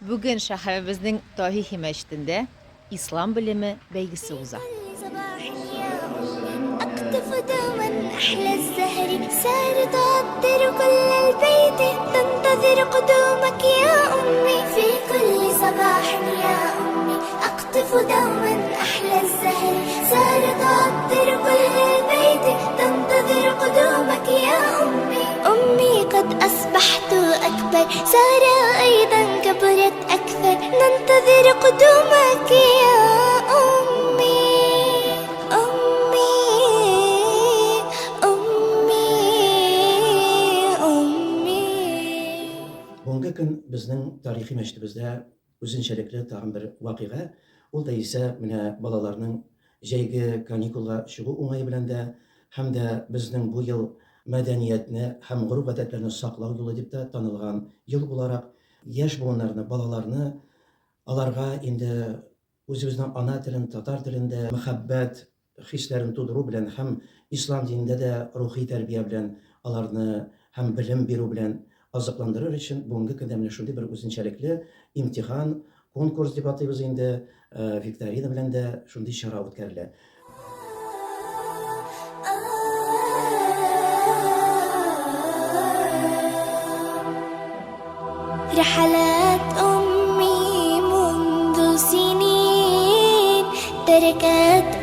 Bugün şehrimizin tarihi meştinde İslam bilimi beygisi uzak. أقطف دوما أحلى الزهر سار تعطر كل البيت تنتظر قدومك يا أمي في كل صباح يا أمي أقطف دوما أحلى الزهر سار تعطر كل البيت تنتظر قدومك يا أمي أمي قد أصبحت أكبر سار أيضا كبرت أكثر ننتظر قدومك يا أمي Бүгінгі күн біздің тарихи мәчетебездә үзенчәлекле тагын бер вакыйга. Ул да исә менә балаларның җәйге каникулга чыгу уңае белән дә һәм дә безнең бу ел мәдәниятне һәм гореф-гадәтләрне саклау юлы дип тә танылган ел буларак яшь буыннарны, балаларны аларга инде үзебезнең ана телен, татар телендә мәхәббәт хисләрен тудыру белән һәм ислам динендә дә рухи тәрбия белән аларны һәм белем бирү белән азыкландырыр өчен бүгенге көндә менә шундый бер үзенчәлекле имтихан, конкурс дип атыйбыз инде, викторина белән дә шундый чара үткәрелә. رحلات أمي منذ سنين تركت